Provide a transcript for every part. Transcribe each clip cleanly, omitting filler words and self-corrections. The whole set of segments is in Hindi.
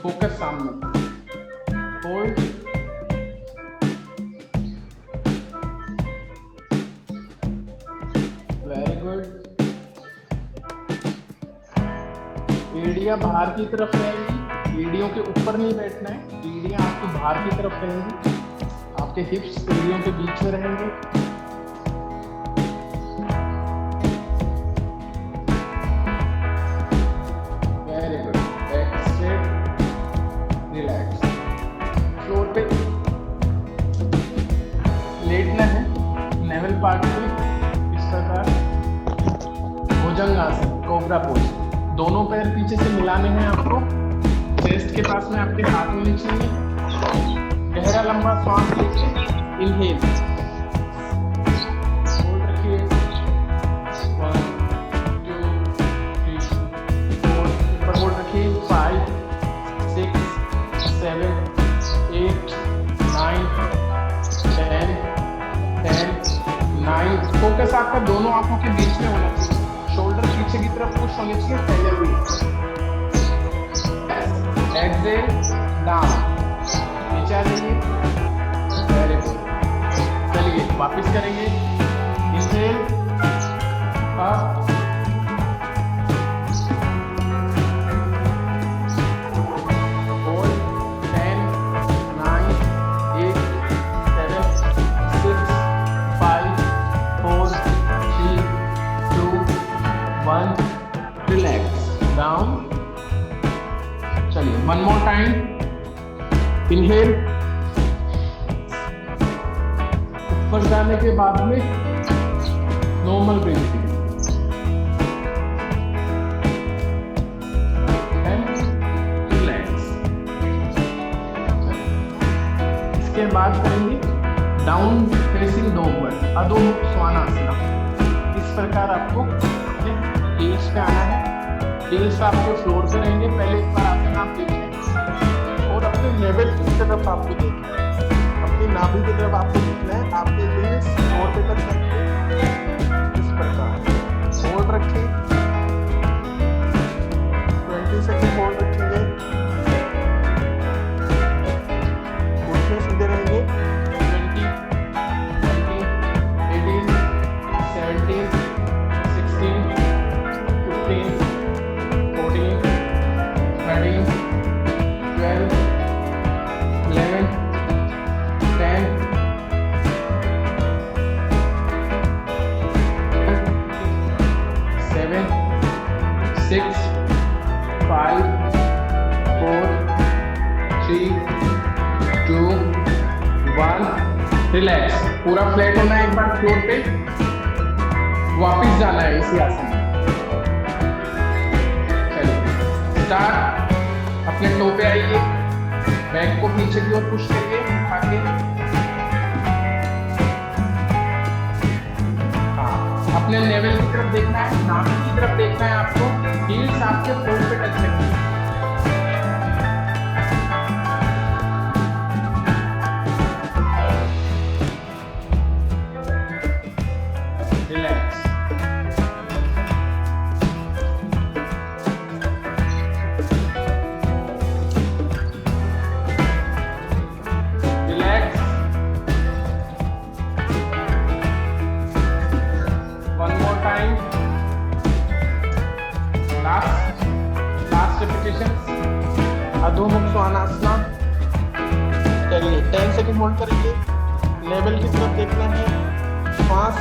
फोकस सामने, होल्ड, वेरी गुड। एड़ियां बाहर की तरफ रहेंगी, एड़ियों के ऊपर नहीं बैठना है, एड़ियां आपकी बाहर की तरफ रहेंगी, आपके हिप्स एड़ियों के बीच में रहेंगे। Very good, back straight, relax. Floor पे लेटना है, नेवल पार्ट पे इस प्रकार, भुजंगासन, कोबरा पोज। दोनों पैर पीछे से मिलाने हैं आपको, चेस्ट के पास में आपके हाथ होने चाहिए। गहरा लंबा सांस लीजिए, इनहेल, होल्ड रखिए, 1 2 3 4, ऊपर होल्ड रखिए, 5 6 7 8 9 10 10 9। फोकस आपका दोनों आंखों के बीच में होना चाहिए, शोल्डर पीछे की तरफ पुश होनी चाहिए, पहले भी। एक्सेल डाउन, नीचे आ जाइए, वेरी गुड। चलिए वापस करेंगे, inhale up, hold, 10 9 8 7 6 5 4 3 2 1, relax, down. चलिए वन मोर टाइम, इनहेल, ऊपर जाने के बाद में नॉर्मल ब्रीथिंग, एंड रिलैक्स। इसके बाद करेंगे डाउन फेसिंग डॉगवर्ड, अधोमुख स्वानासना। इस प्रकार आपको हील्स पे आना है, हील्स आपके फ्लोर पे रहेंगे। पहले एक बार आसन आप देखें और अपने लेवल की तरफ आपको देखना है, अपनी नाभि की तरफ आपको देखना है। आपके हील्स फ्लोर पे टच करेंगे, इस प्रकार होल्ड रखें, 20 सेकंड होल्ड रखेंगे, घुटने सीधे रहेंगे, 20 19 18 17 16 15 14 13 12 11 10 7 6 5 4 3 2 1, रिलैक्स। पूरा फ्लैट होना है, एक बार फ्लोर पे वापस जाना है इसी आसन में। चलिए स्टार्ट, अपने टो पे आइए, बैक को पीछे की ओर पुश करिए, आगे। हाँ, अपने लेवल की तरफ देखना है, नाभि की तरफ देखना है आपको, हील्स आपके फ्लोर पे टच करेंगे। Relax, relax. One more time, last repetition, अधोमुख स्वानासना। चलिए 10 सेकंड होल्ड करेंगे, लेवल की तरफ देखना है, सांस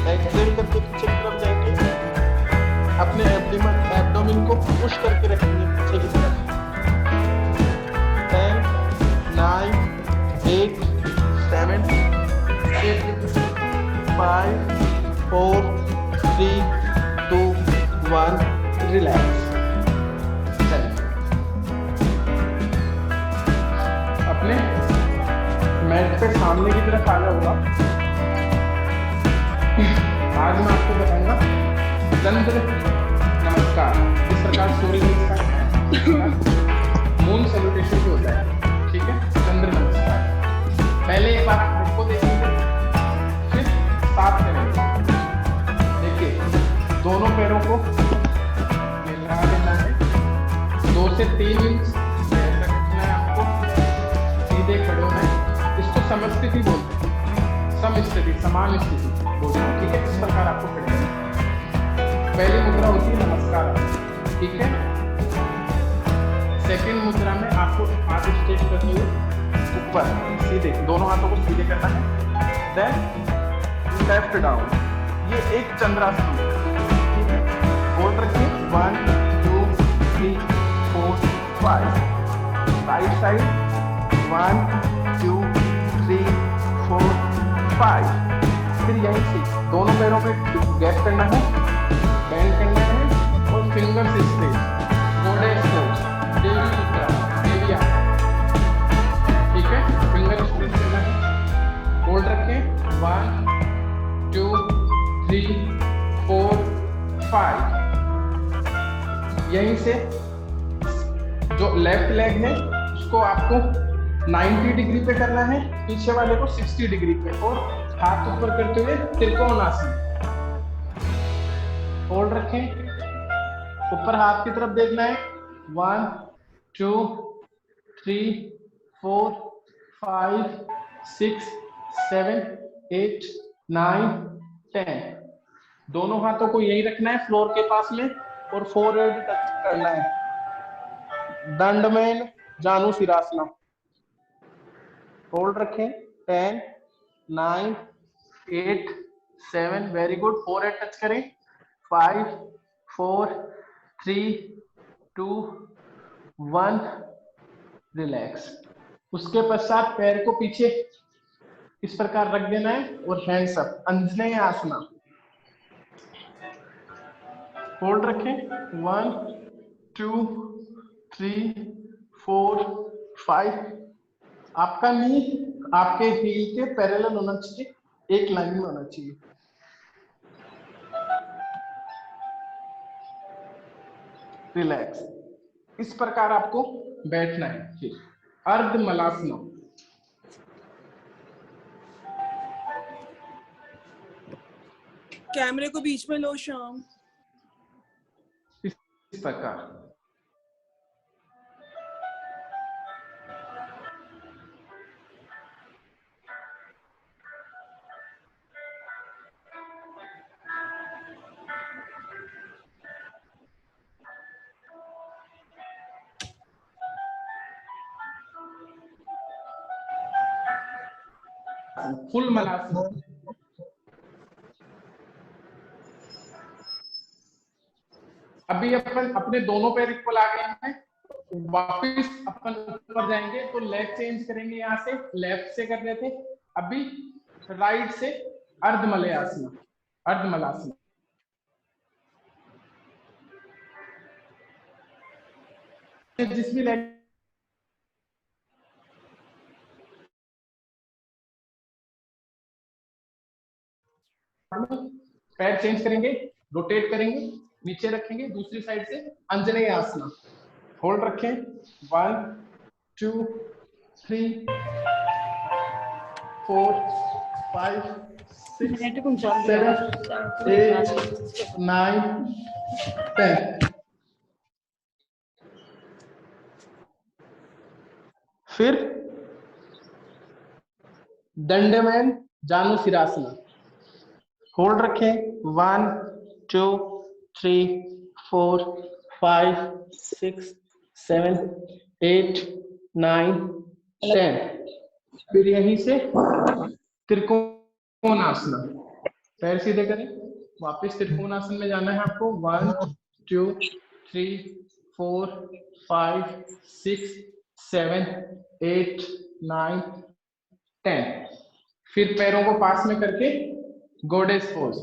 एक्सेल करके पीछे की तरफ जाएंगे, अपने एब्डोमेन को पुश करके रखेंगे पीछे की तरफ। 10 9 8 7 6 5 4 3 2 1, रिलैक्स। चलिए अपने मैट पे सामने की तरफ आ जाऊंगा। आज मैं आपको बताऊंगा चंद्र नमस्कार, इस प्रकार सूर्य नमस्कार, मून सैल्यूटेशन भी होता है, ठीक है। चंद्र नमस्कार पहले एक बार आप को देखेंगे, फिर साथ करेंगे। देखिए दोनों पैरों को मिला देना है, 2 से 3 इंच रखना है आपको, सीधे खड़े होना है। इसको समस्थिति बोलते हैं, समस्थिति, समान स्थिति बोलते हैं, ठीक है। इस प्रकार आपको खड़े होना है। पहली मुद्रा होती है नमस्कार, ठीक है। सेकंड मुद्रा में आपको हाथ स्ट्रेट करते हुए ऊपर सीधे, दोनों हाथों को सीधे करना है। देन लेफ्ट डाउन, ये एक चंद्रासन है, ठीक है। होल्ड रखिए 1 2 3 4 5। Right side 1 2 3 4 5। फिर यहीं से दोनों पैरों पे गैप करना है, बैंड करना है और फिंगर से स्ट्रेट, गोडेस पोज, देवी मुद्रा, देविया, ठीक है। फिंगर स्ट्रेट करना है, होल्ड रखें 1 2 3 4 5। यहीं से जो लेफ्ट लेग है उसको आपको 90 डिग्री पे करना है, पीछे वाले को 60 डिग्री पे, और हाथ ऊपर करते हुए त्रिकोणासन। होल्ड रखें, ऊपर हाथ की तरफ देखना है 1 2 3 4 5 6 7 8 9 10। दोनों हाथों को यही रखना है फ्लोर के पास में, और फोरहेड टच करना है। दंडमैन जानु सिरासना। होल्ड रखें 10 9 8 7, वेरी गुड। फोरहेड टच करें 5 4 3 2 1, रिलैक्स। उसके पश्चात पैर को पीछे इस प्रकार रख देना है और हैंड्स अप, अंजनेय आसना। होल्ड रखें 1 2 3 4 5। आपका नी आपके हील के पैरेलल होना चाहिए, एक लाइन में होना चाहिए। रिलैक्स। इस प्रकार आपको बैठना है। फिर अर्ध मलासना। कैमरे को बीच में लो श्याम। इस प्रकार फुल मलासना। अभी अपन अपने दोनों पैर इक्वल आ गए हैं, वापिस अपन ऊपर जाएंगे तो लेग चेंज करेंगे। यहाँ से लेफ्ट से कर रहे थे, अभी राइट से अर्धमलयासना, अर्धमलासना। जिस भी लेग पैर चेंज करेंगे, रोटेट करेंगे, नीचे रखेंगे, दूसरी साइड से अंजनेय आसना। होल्ड रखें 1 2 3 4 5 6 7 8 9 10। फिर दंडमैन जानु सिरासना। होल्ड रखें 1 2 3 4 5 6 7 8 9 10। फिर यहीं से त्रिकोणासना, पैर सीधे करें, वापस त्रिकोणासन में जाना है आपको। 1 2 3 4 5 6 7 8 9 10। फिर पैरों को पास में करके गोडेस पोज।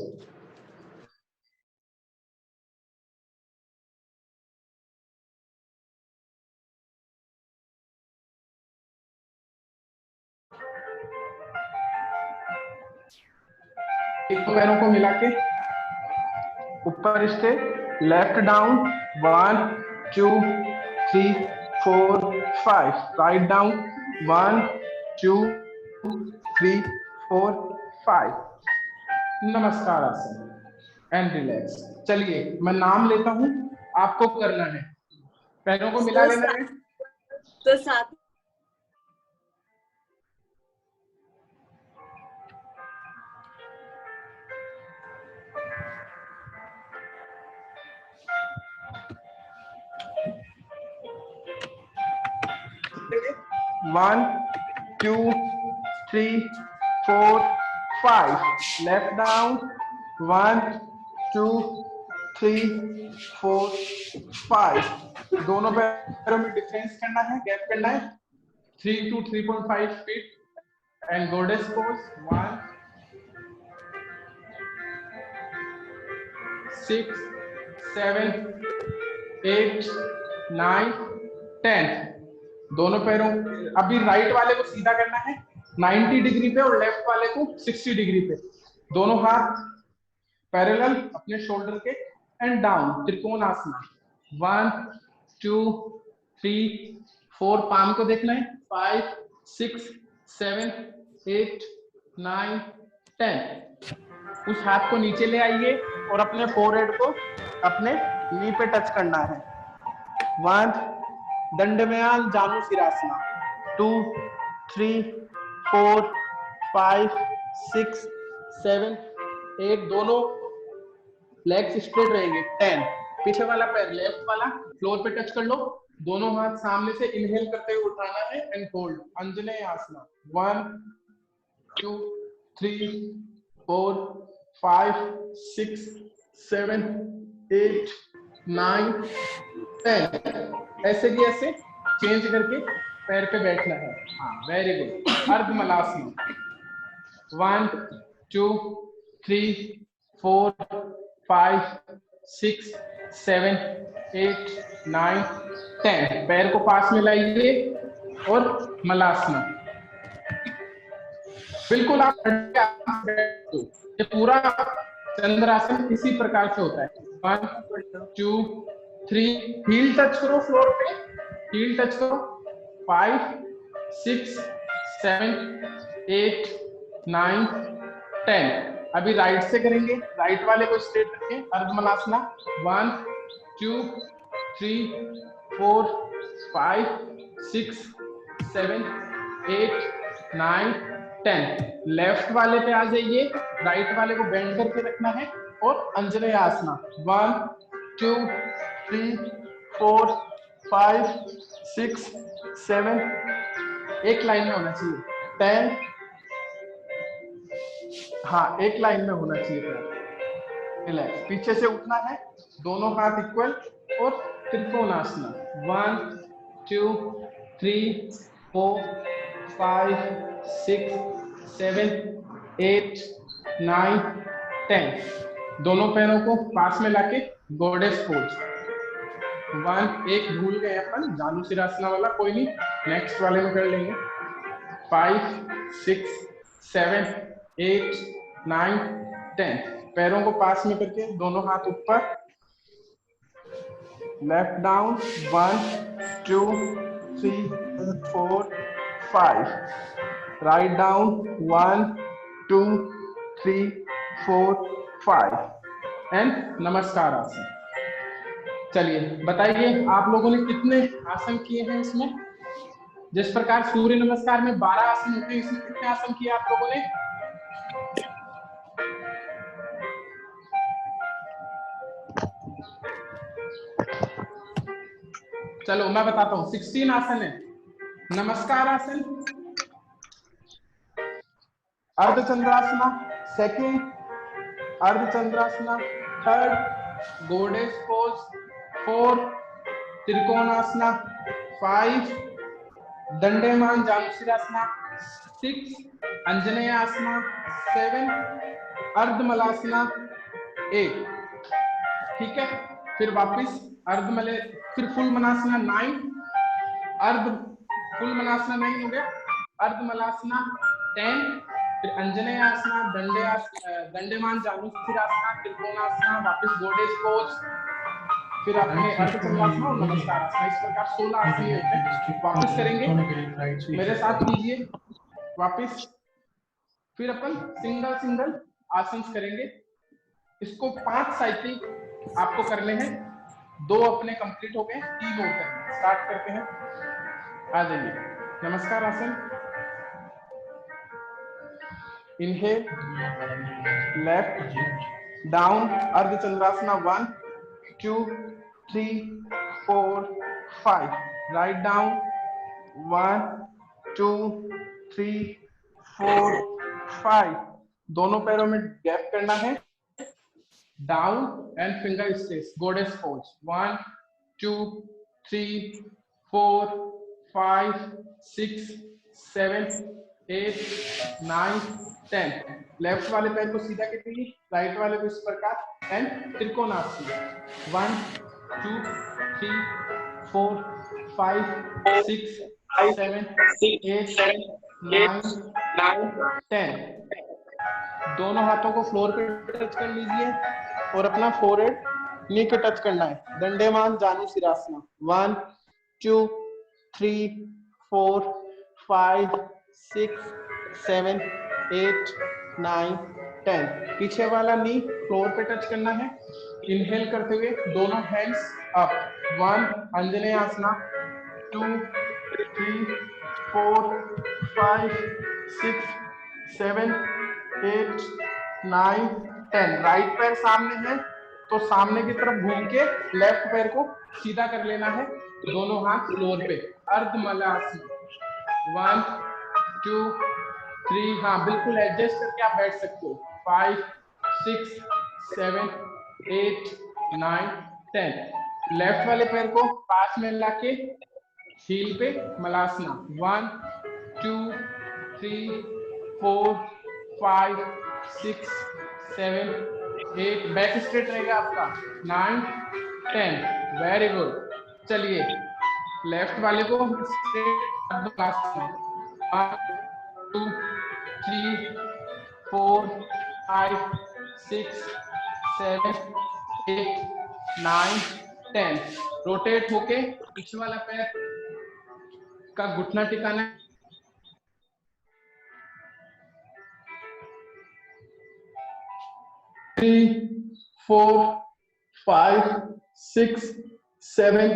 एक पैरों को मिला के ऊपर stay, left down 1 2 3 4 5, write down 1 2 3 4 5। नमस्कार आसन एंड रिलैक्स। चलिए मैं नाम लेता हूं, आपको करना है। पैरों को मिला लेना है। तो साथ 1 2 3 4 5 लेफ्ट डाउन 1 2 3 4 5 दोनों पैरों में डिफरेंस करना है, गैप करना है 3 to 3.5 feet and goddess pose 1 6 7 8 9 10 दोनों पैरों अभी राइट वाले को सीधा करना है 90 डिग्री पे और लेफ्ट वाले को 60 डिग्री पे दोनों हाथ पैरेलल अपने शोल्डर के एंड डाउन त्रिकोणासन 1 2 3 4 पाम को देखना है 5 6 7 8 9 10 उस हाथ को नीचे ले आइए और अपने फोरहेड को अपने नी पे टच करना है 1 दंडमयान जानु सिरासना 2 3 4 5 6 7 8 दोनों लेग्स स्ट्रेट रहेंगे 10 पीछे वाला पैर लेफ्ट वाला फ्लोर पे टच कर लो दोनों हाथ सामने से इनहेल करते हुए उठाना है एंड होल्ड अंजनेय आसना 1 2 3 4 5 6 7 8 9 10 ऐसे की ऐसे चेंज करके पैर पे बैठना है हाँ वेरी गुड अर्धमलासना 1 2 3 4 5 6 7 8 9 10 पैर को पास में लाइए और मलासना बिल्कुल आप ये पूरा चंद्रासन इसी प्रकार से होता है 1 2 3 हील टच करो फ्लोर पे हील टच करो 5 6 7 8 9 10 अभी राइट से करेंगे राइट वाले को स्ट्रेट रखें अर्धमलासना 1 2 3 4 5 6 7 8 9 10 लेफ्ट वाले पे आ जाइए राइट वाले को बेंड करके रखना है और अंजनेय आसना 1 2 3 4 5 6 7 एक लाइन में होना चाहिए 10 हाँ एक लाइन में होना चाहिए रिलैक्स पीछे से उठना है दोनों हाथ इक्वल और त्रिकोणासना 1 2 3 4 5 6 7 8 9 10 दोनों पैरों को पास में लाके गॉडेस पोज 1 एक भूल गए अपन जानु सिरासना वाला कोई नहीं नेक्स्ट वाले में कर लेंगे 5 6 7 8 9 10 पैरों को पास में करके दोनों हाथ ऊपर left down 1 2 3 4 5 write down 1 2 3 4 5 and नमस्कार आसन चलिए बताइए आप लोगों ने कितने आसन किए हैं इसमें जिस प्रकार सूर्य नमस्कार में 12 आसन होते हैं इसमें कितने आसन किए आप लोगों ने चलो मैं बताता हूँ 16 आसन है नमस्कार आसन अर्धचंद्रासना सेकंड अर्धचंद्रासना थर्ड गॉडेस पोज 4 त्रिकोणासना 5 दंडयमान जानुशिरासना 6 अंजनेय आसना 7 अर्धमलासना 8 ठीक है फिर वापस अर्धमले फिर फुल मनासना 9 अर्ध फुल मनासना 9 हो गया अर्धमलासना 10 फिर अंजनेय आसना दंडयमान जानुशिरासना त्रिकोणासना वापस गॉडेस पोज फिर अपने अर्धचंद्रासना और नमस्कार आसना इस प्रकार 16 आसन होते हैं वापस करेंगे मेरे साथ कीजिए वापस फिर अपन सिंगल आसन करेंगे इसको 5 साइकिल आपको करने हैं 2 अपने कंप्लीट हो गए, 3 और करने। स्टार्ट करते हैं, आ जाइए। नमस्कार आसन। इनहेल, लेफ्ट डाउन, अर्ध चंद्रासना 1 2 3 4 5, राइट डाउन 1 2 3 4 5, दोनों पैरों में गैप करना है, down and finger stays, goddess pose 1 2 3 4 5 6 7 8 9 10, left वाले पैर को सीधा कीजिए, राइट वाले को इस प्रकार एंड त्रिकोणासन 1 2 3 4 5 6 7 8 9 10, दोनों हाथों को फ्लोर पे टच कर लीजिए और अपना फोरहेड नी पे टच करना है, दंडेमान जानु सिरासना 1 2 3 4 5 6 7 8 9 10, पीछे वाला नी फ्लोर पे टच करना है, इनहेल करते हुए दोनों हैंड्स अप 1 अंजनेय आसना 2 3 4 5 6 7 8 9 10, राइट पैर सामने है तो सामने की तरफ घूम के लेफ्ट पैर को सीधा कर लेना है, दोनों हाथ फ्लोर पे, अर्धमलासन 1 2 3, हाँ बिल्कुल एडजस्ट करके आप बैठ सकते हो, 5 6 7 8 9 10, लेफ्ट वाले पैर को पास में लाके हील पे मलासना 1 2 3 4 5 6 7 8, बैक स्ट्रेट रहेगा आपका 9 10, वेरी गुड। चलिए लेफ्ट वाले को स्ट्रेट 1 2 3 4 5 6 7 8 9 10, रोटेट होके पीछे वाला पैर का घुटना टिकाना है, 3 4 5 6 7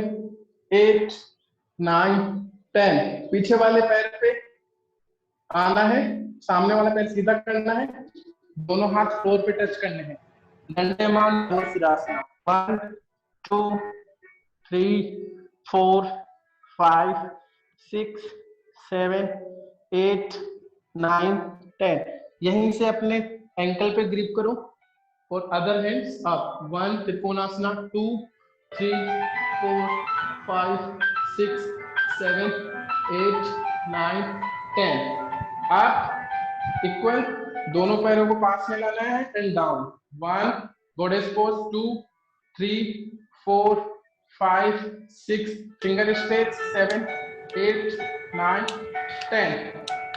8 9 10, पीछे वाले पैर पे आना है, सामने वाला पैर सीधा करना है, दोनों हाथ फ्लोर पे टच करने हैं, दंडेमान सिरासना 1 2 3 4 5 6 7 8 9 10, यहीं से अपने एंकल पे ग्रिप करो और अदर हैंड्स अप 1 त्रिकोणासना 2 3 4 5 6 7 8 9 10, आप इक्वल दोनों पैरों को पास में लाना है and down 1 गोडेस pose 2 3 4 5 6, finger stage 7 8 9 10,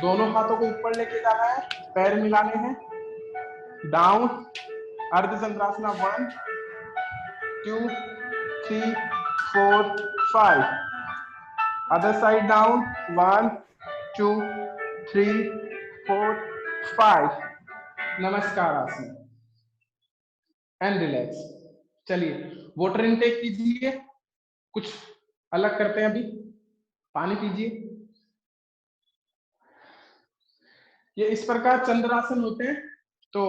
दोनों हाथों को ऊपर लेके जाना है, पैर मिलाने हैं, डाउन अर्ध चंद्रासना 1 2 3 4 5, अदर साइड डाउन 1 2 3 4 5, नमस्कार आसन एंड रिलैक्स। चलिए वाटर इनटेक कीजिए, कुछ अलग करते हैं, अभी पानी पीजिए। ये इस प्रकार चंद्रासन होते हैं, तो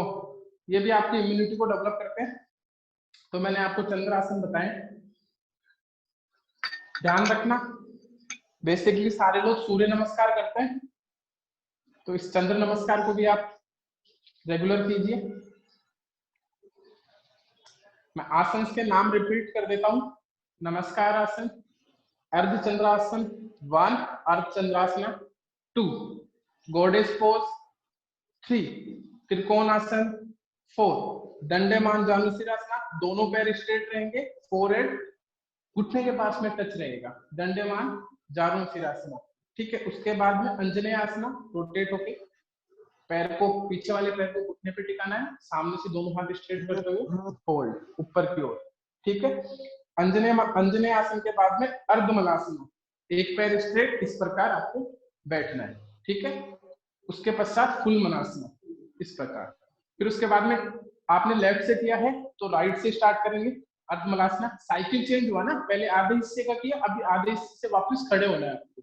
ये भी आपकी इम्यूनिटी को डेवलप करते हैं, तो मैंने आपको चंद्रासन बताए, ध्यान रखना बेसिकली सारे लोग सूर्य नमस्कार करते हैं, तो इस चंद्र नमस्कार को भी आप रेगुलर कीजिए। मैं आसन के नाम रिपीट कर देता हूं, नमस्कार आसन, अर्ध चंद्रासन 1, अर्ध चंद्रासना 2, गोडेस पोज 3, त्रिकोणासन 4, दंडेमान जानुसिरासना, दोनों पैर स्ट्रेट रहेंगे, फोरहेड घुटने के पास में टच रहेगा, दंडेमान जानुसिरासना, ठीक है। उसके बाद में अंजनेय आसना, रोटेट होके पैर को पीछे वाले पैर को घुटने पे टिकाना है, सामने से दोनों हाथ स्ट्रेट करते हुए होल्ड ऊपर की ओर, ठीक है। अंजनेय आसन के बाद में अर्धमलासना, एक पैर स्ट्रेट, इस प्रकार आपको बैठना है, ठीक है। उसके पश्चात फुल मनासना, इस प्रकार। फिर उसके बाद में आपने लेफ्ट से किया है तो राइट से स्टार्ट करेंगे, अर्धमलासना, साइकिल चेंज हुआ ना, पहले आधे हिस्से का किया, अभी आधे हिस्से से वापस खड़े होना है आपको,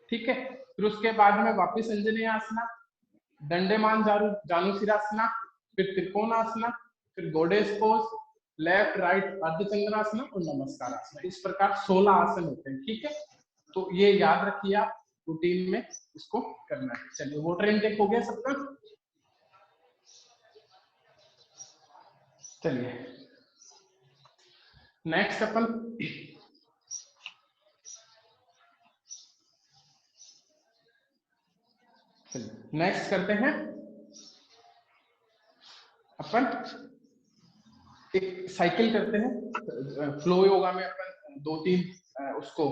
ठीक है। फिर उसके बाद में वापस अंजनेयासना, दंडेमान जानुशिरासना, फिर त्रिकोणासना, फिर गोडेस पोज, लेफ्ट राइट अर्धचंद्रासना और नमस्कार आसना। इस प्रकार 16 आसन होते हैं, ठीक है। तो ये याद रखिए आप, रूटीन में इसको करना है। चलिए, वाटर इनटेक हो गया सबका। चलिए नेक्स्ट अपन नेक्स्ट करते हैं अपन एक साइकिल करते हैं। फ्लो योगा में अपन 2-3 उसको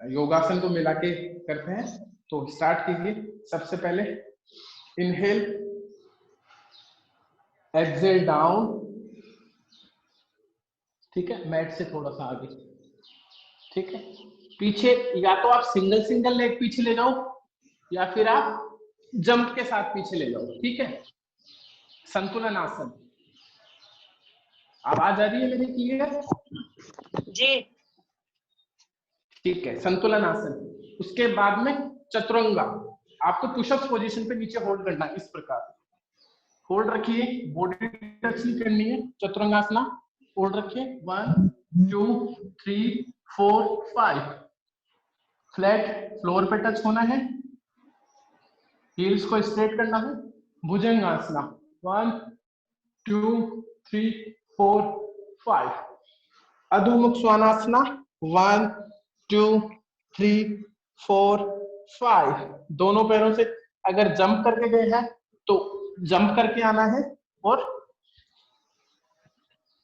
योगासन को मिला के करते हैं। तो स्टार्ट कीजिए। सबसे पहले इनहेल, एक्सेल डाउन, ठीक है, मैट से थोड़ा सा आगे, ठीक है। पीछे या तो आप सिंगल सिंगल लेग पीछे ले जाओ या फिर आप जंप के साथ पीछे ले जाओ, ठीक है। संतुलन आसन, आवाज आ रही है मेरी क्लियर? जी ठीक है, संतुलन आसन। उसके बाद में चतुरंगा, आपको पुशअप पोजीशन पे नीचे होल्ड करना है, इस प्रकार होल्ड रखिए, बॉडी टच नहीं करनी है। चतुरंगासना होल्ड रखिए, 1 2 3 4 5, फ्लैट फ्लोर पे टच होना है, हील्स को स्ट्रेट करना है। भुजंगासना 1 2 3 4 5, अधोमुख स्वानासना 1 2 3 4 5। दोनों पैरों से अगर जंप करके गए हैं तो जंप करके आना है, और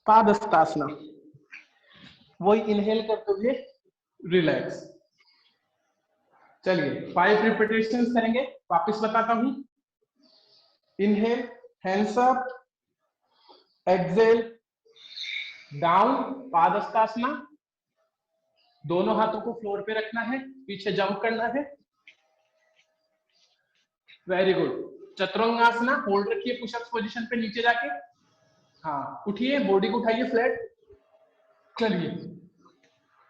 पादहस्तासना, वही इनहेल करते हुए रिलैक्स। चलिए 5 रिपीटेशंस करेंगे, वापस बताता हूं। Inhale, hands up, exhale down, पादहस्तासना, दोनों हाथों को फ्लोर पे रखना है, पीछे जंप करना है। Very good. चतुरंगासना होल्ड रखिए पुशअप पोजीशन पे नीचे जाके, हाँ उठिए, बॉडी को उठाइए फ्लैट। चलिए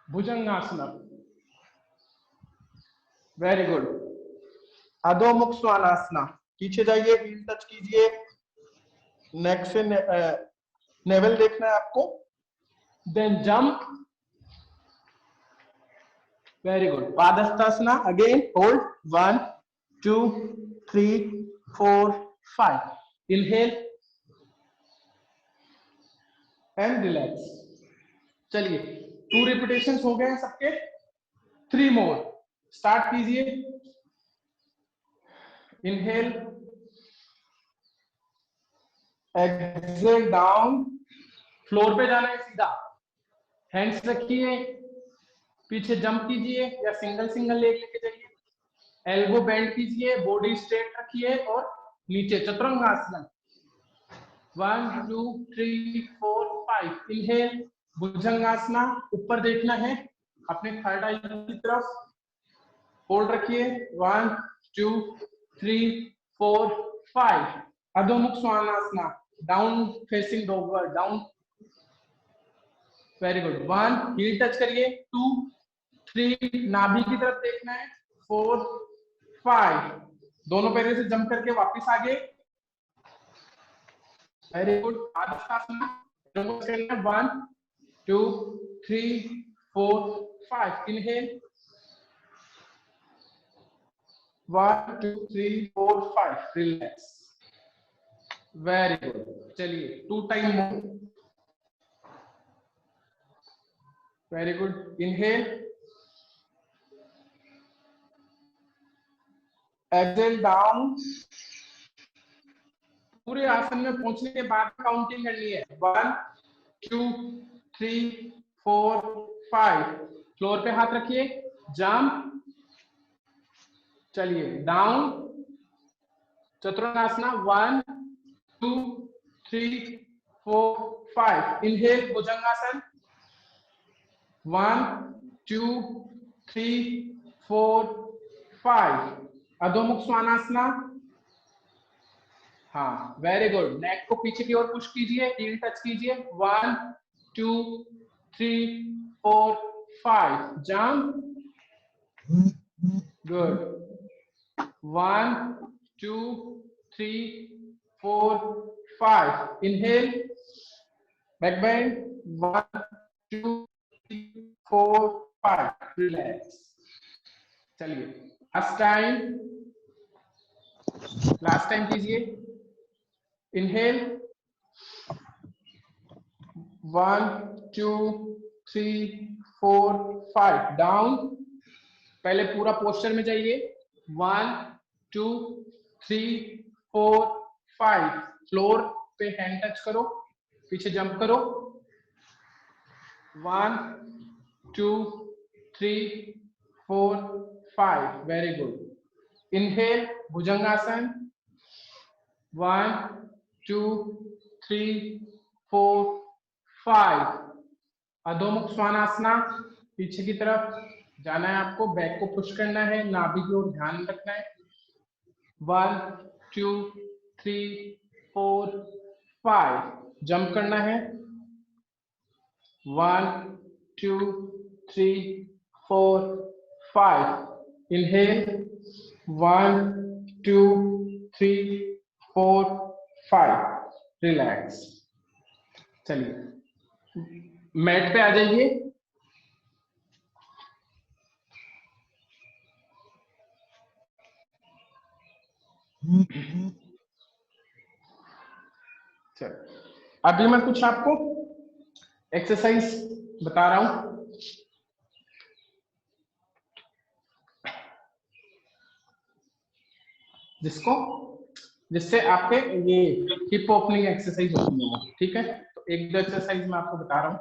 भुजंगासना, वेरी गुड। अधोमुख स्वानासना, पीछे जाइए, हील टच कीजिए, नेक से नेवल देखना है आपको, देन जंप, वेरी गुड। पादहस्तासना, again hold, 1 2 3 4 5, inhale and relax. चलिए 2 रिपीटेशंस हो गए हैं सबके, 3 मोर। स्टार्ट कीजिए। इनहेल, एक्सेल डाउन, फ्लोर पे जाना है सीधा, हैंड्स रखिए, पीछे जंप कीजिए या सिंगल सिंगल लेग लेके जाइए, एल्बो बेंड कीजिए, बॉडी स्ट्रेट रखिए और नीचे चतुरंगासन 1 2 3 4 5, इनहेल, भुजंगासना, ऊपर देखना है अपने थर्ड आई की तरफ, होल्ड रखिए, 1 2 3 4 5, अधोमुख स्वानासना, डाउन फेसिंग डॉगवर्ड, down, very good. 1, heel touch करिए, 2 3, नाभि की तरफ देखना है, 4 5, दोनों पैरों से जंप करके वापस आगे, वेरी गुड। पादहस्तासना, 1 2 3 4 5, इनहेल, 1 2 3 4 5, रिलैक्स, वेरी गुड। चलिए 2 time more, very good. Inhale, exhale down, पूरे आसन में पहुंचने के बाद काउंटिंग करनी है, 1 2 3 4 5, फ्लोर पे हाथ रखिए, जंप, चलिए डाउन, चतुरंगासना 1 2 3 4 5, इनहेल, भुजंगासन 1 2 3 4 5, अधोमुख स्वानासना, हाँ वेरी गुड। नेक को पीछे की ओर पुश कीजिए, हील टच कीजिए, 1 2 3 4 5 jump. Good. 1 2 3 4 5 inhale, back bend. 1 2 3 4 5 relax. चलिए लास्ट टाइम कीजिए. Inhale 1 2 3 4 5 down. पहले पूरा पोस्चर में जाइए. 1 2 3 4 5 फ्लोर पे हैंड टच करो, पीछे जंप करो. 1 2 3 4 5 वेरी गुड. इनहेल भुजंगासन. 1 2 3 4 5 अधोमुख स्वानासना. पीछे की तरफ जाना है आपको, बैक को पुश करना है, नाभि की ओर ध्यान रखना है. 1 2 3 4 5 जंप करना है. 1 2 3 4 5 इनहेल. 1 2 3 4 5 रिलैक्स. चलिए मैट पे आ जाइए. चल अभी मैं कुछ आपको एक्सरसाइज बता रहा हूं जिससे आपके ये हिप ओपनिंग एक्सरसाइज होती है. ठीक है, तो एक दो एक्सरसाइज मैं आपको बता रहा हूं,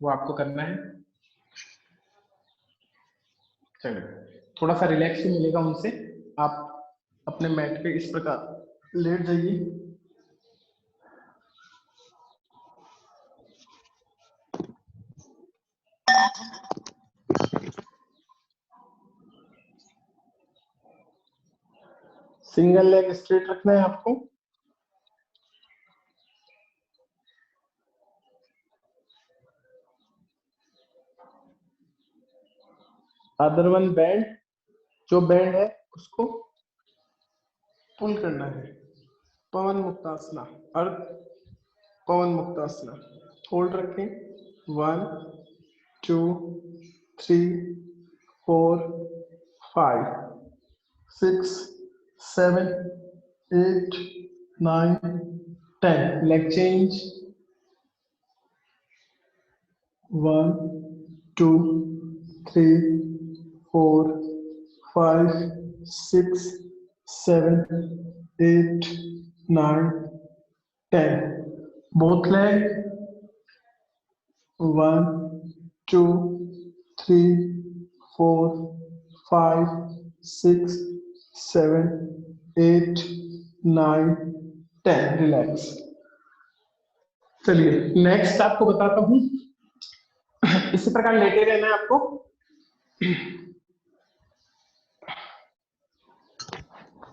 वो आपको करना है. चलिए थोड़ा सा रिलैक्स भी मिलेगा उनसे. आप अपने मैट पे इस प्रकार लेट जाइए. सिंगल लेग स्ट्रेट रखना है आपको. अदर वन बैंड, जो बैंड है उसको पुल करना है. पवन मुक्तासना, अर्ध पवन मुक्तासना. होल्ड रखें. 1 2 3 4 5 6 7 8 9 10 leg change. 1 2 3 4 5 6 7 8 9 10 both leg. 1 2 3 4 5 6 7 8 9 10 relax. चलिए नेक्स्ट आपको बताता हूं. इसी प्रकार लेटे रहना है आपको.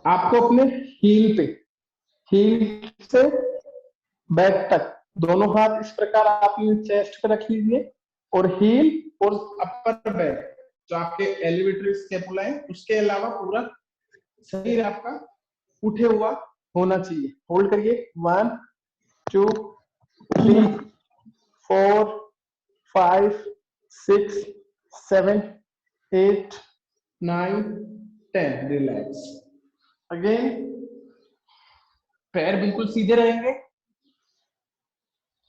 आपको अपने हील से बैक तक दोनों हाथ इस प्रकार आपने चेस्ट पे रख लीजिए, और हील और अपर बैक जो आपके एलिवेटर स्कैपुला है उसके अलावा पूरा शरीर आपका उठे हुआ होना चाहिए. होल्ड करिए. 1 2 3 4 5 6 7 8 9 10 रिलैक्स. अगेन पैर बिल्कुल सीधे रहेंगे,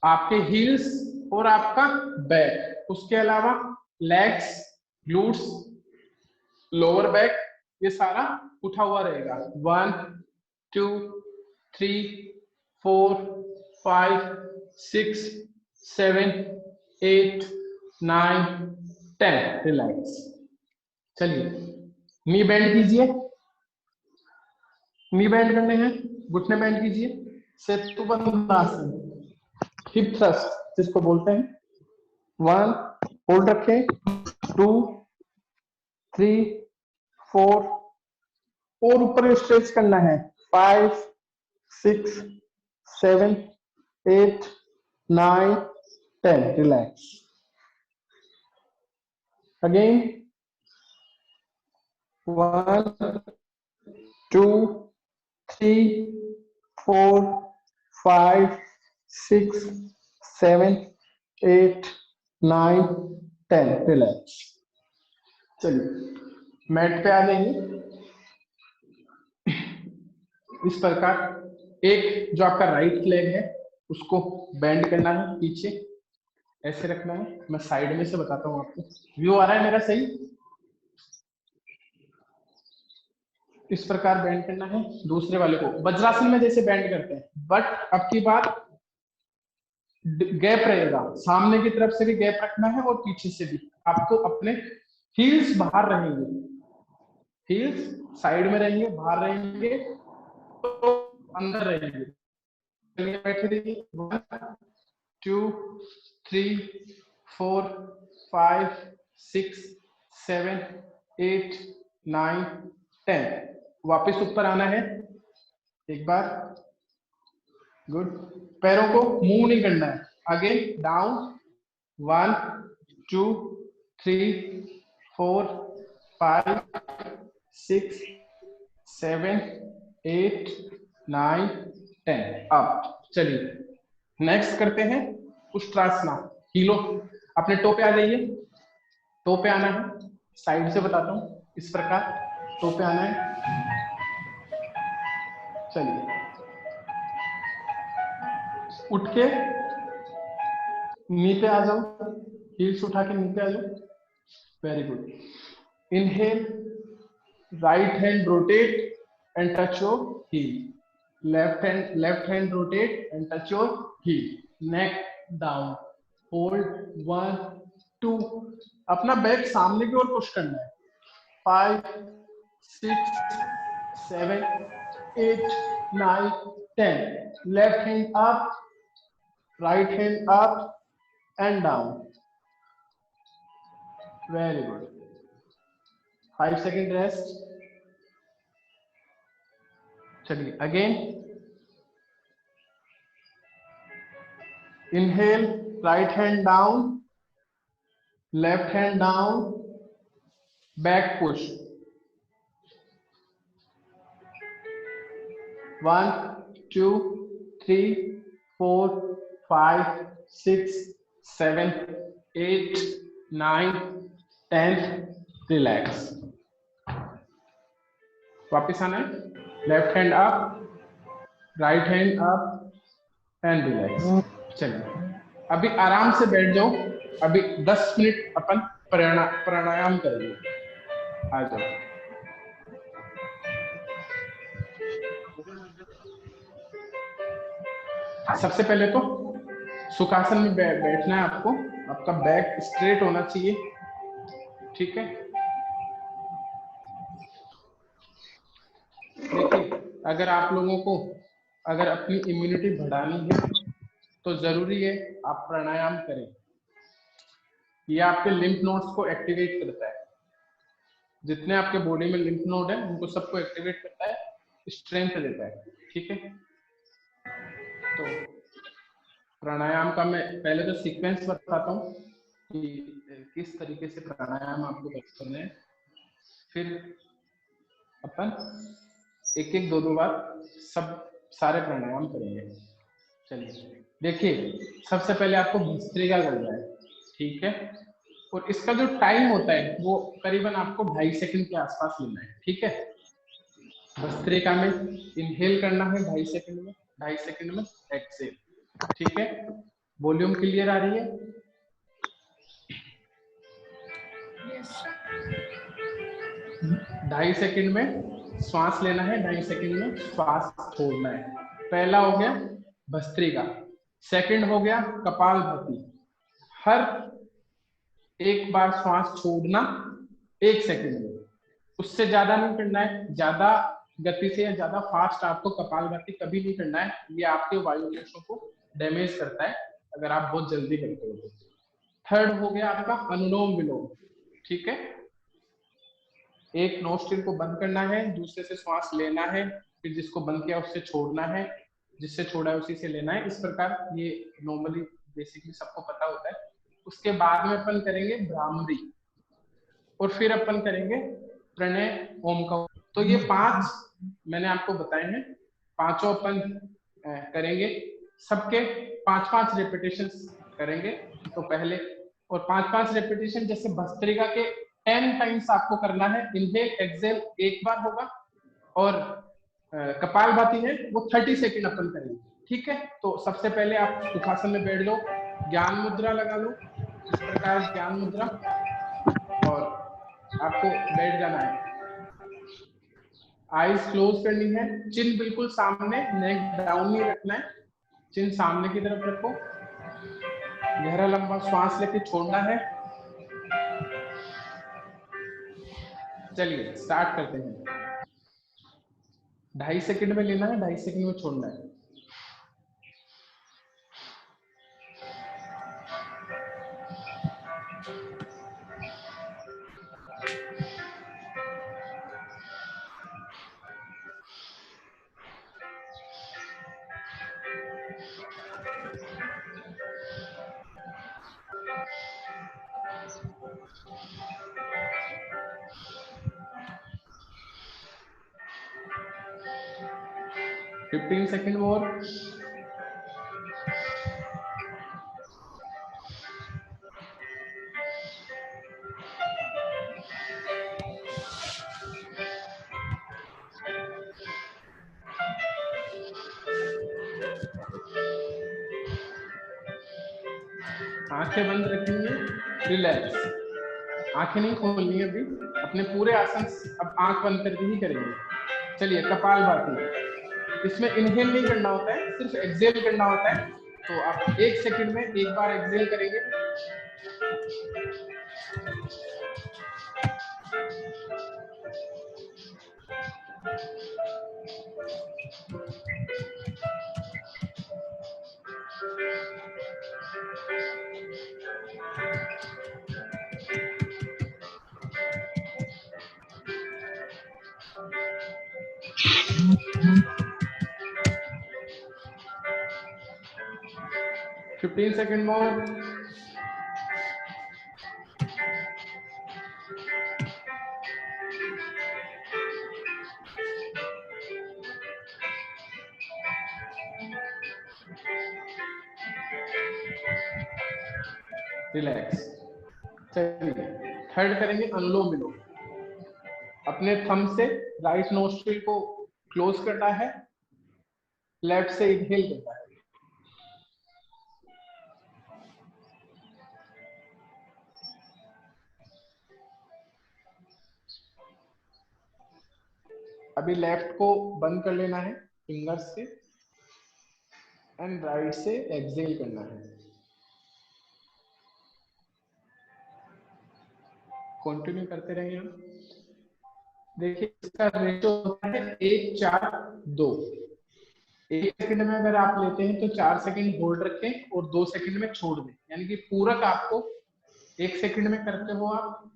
आपके हील्स और आपका बैक. उसके अलावा लेग्स, ग्लूट्स, लोअर बैक ये सारा उठा हुआ रहेगा. 1 2 3 4 5 6 7 8 9 10 रिलैक्स. चलिए नी बेंड कीजिए. नी बेंड करने हैं, घुटने बेंड कीजिए. सेतुबंधासन, हिप थ्रस्ट जिसको बोलते हैं. 1 होल्ड रखें. 2 3 4 और ऊपर स्ट्रेच करना है. 5 6 7 8 9 10 रिलैक्स. Again 1 2 3 4 5 6 7 8 9 10 relax. चलिए मैट पे आ जाएंगे। इस प्रकार एक जो आपका राइट लेग है उसको बेंड करना है, पीछे ऐसे रखना है। मैं साइड में से बताता हूँ आपको, व्यू आ रहा है मेरा सही? इस प्रकार बेंड करना है। दूसरे वाले को वज्रासन में जैसे बेंड करते हैं, बट अब की बार गैप रहेगा, सामने की तरफ से भी गैप रखना है और पीछे से भी। आपको अपने हील्स बाहर रहेंगे, हील्स साइड में रहेंगे, बाहर रहेंगे तो अंदर रहेंगे। चलिए बैठे रहिए। 1 2 3 4 5 6 7 8 9 10। वापस ऊपर आना है एक बार। गुड। पैरों को मूव नहीं करना है। Again down 1 2 3 4 5 6 7 8 9 10 up. चलिए नेक्स्ट करते हैं उष्ट्रासना। हीलो अपने टो पे आ जाइए। टो पे आना है, साइड से बताता हूँ, इस प्रकार टो पे आना है। चलिए उठ के नी पे आ जाओ, हील्स उठा के नी पे आ जाओ। Very good. Inhale, right hand rotate and touch your heel. Left hand rotate and touch your heel. Neck down, hold 1 2। अपना बैक सामने की ओर पुश करना है। 5 6 7 8 9 10। Left hand up, right hand up and down. Very good. 5 second rest. चलिए again. Inhale, right hand down, left hand down, back push. 1 2 3 4 5 6 7 8 9 10। Relax. वापिस आना है। Left hand up, right hand up and relax. चलिए अभी आराम से बैठ जाओ। अभी 10 मिनट अपन प्राणायाम करेंगे। आ जाओ। सबसे पहले तो सुखासन में बैठना है आपको। आपका बैक स्ट्रेट होना चाहिए, ठीक है। देखिए अगर आप लोगों को अगर अपनी इम्यूनिटी बढ़ानी है तो जरूरी है आप प्राणायाम करें। ये आपके लिम्फ नोड्स को एक्टिवेट करता है। जितने आपके बॉडी में लिम्फ नोड है उनको सबको एक्टिवेट करता है, स्ट्रेंथ देता है, ठीक है। तो प्राणायाम का मैं पहले तो सीक्वेंस बताता हूँ कि किस तरीके से प्राणायाम आपको करना है, फिर अपन एक एक दो बार सब सारे प्राणायाम करेंगे। चलिए देखिए सबसे पहले आपको भस्त्रिका करना है, ठीक है। और इसका जो टाइम होता है वो करीबन आपको 2.5 सेकंड के आसपास लेना है, ठीक है। भस्त्रिका में इनहेल करना है 2.5 सेकंड में, 2.5 सेकंड में एक्सहेल, ठीक है। वॉल्यूम क्लियर आ रही है? Yes. 2.5 सेकंड में श्वास लेना है, 2.5 सेकंड में श्वास छोड़ना है। पहला हो गया भस्त्रिका, सेकंड हो गया कपालभाति। हर एक बार श्वास छोड़ना 1 सेकंड में, उससे ज्यादा नहीं करना है। ज्यादा गति से या ज्यादा फास्ट आपको कपालभाति कभी नहीं करना है, ये आपके वायु कोशों को डैमेज करता है अगर आप बहुत जल्दी करते हो तो। थर्ड हो गया आपका अनुलोम विलोम, ठीक है। एक नोस्ट्रिल को बंद करना है, दूसरे से श्वास लेना है, फिर जिसको बंद किया उससे छोड़ना है, जिससे छोड़ा है उसी से लेना है। इस प्रकार ये नॉर्मली बेसिकली सबको पता होता है। उसके बाद में अपन करेंगे भ्रामरी, और फिर अपन करेंगे प्रणय ओम का। तो ये 5 मैंने आपको बताए हैं, पांचों अपन करेंगे, सबके 5-5 रेपिटेशन करेंगे। तो पहले और 5-5 रेपिटेशन जैसे भस्त्रिका के 10 टाइम्स आपको करना है। इनहेल एक्सेल एक बार होगा और कपालभाति है वो 30 सेकेंड अपन करेंगे। ठीक है, तो सबसे पहले आप सुखासन में बैठ लो, ज्ञान मुद्रा लगा लो, इस प्रकार ज्ञान मुद्रा, और आपको बैठ जाना है। आईज क्लोज करनी है, चिन बिल्कुल सामने, नेक डाउन नहीं रखना है, चिन सामने की तरफ रखो। गहरा लंबा श्वास लेके छोड़ना है। चलिए स्टार्ट करते हैं। 2.5 सेकंड में लेना है, 2.5 सेकंड में छोड़ना है। फिफ्टीन सेकंड मोर। आंखें बंद रखेंगे, रिलैक्स, आंखें नहीं खोलनी है अभी, अपने पूरे आसन अब आंख बंद करके ही करेंगे। चलिए कपालभाति, इसमें इनहेल नहीं करना होता है, सिर्फ एक्सेल करना होता है। तो आप 1 सेकंड में एक बार एक्सेल करेंगे। फिफ्टीन सेकंड मोर। रिलैक्स। चलिए थर्ड करेंगे अनुलोम विलोम। अपने थंब से राइट नोस्ट्रिल को क्लोज करना है, लेफ्ट से इनहेल करना है। अभी लेफ्ट को बंद कर लेना है फिंगर्स से एंड राइट से एक्सेल करना है। कंटिन्यू करते रहेंगे हम। देखिए इसका रेशो होता है 1-4-2। 1 सेकंड में अगर आप लेते हैं तो 4 सेकंड होल्ड रखें और 2 सेकंड में छोड़ दें, यानी कि पूरक आपको 1 सेकंड में करते हो आप।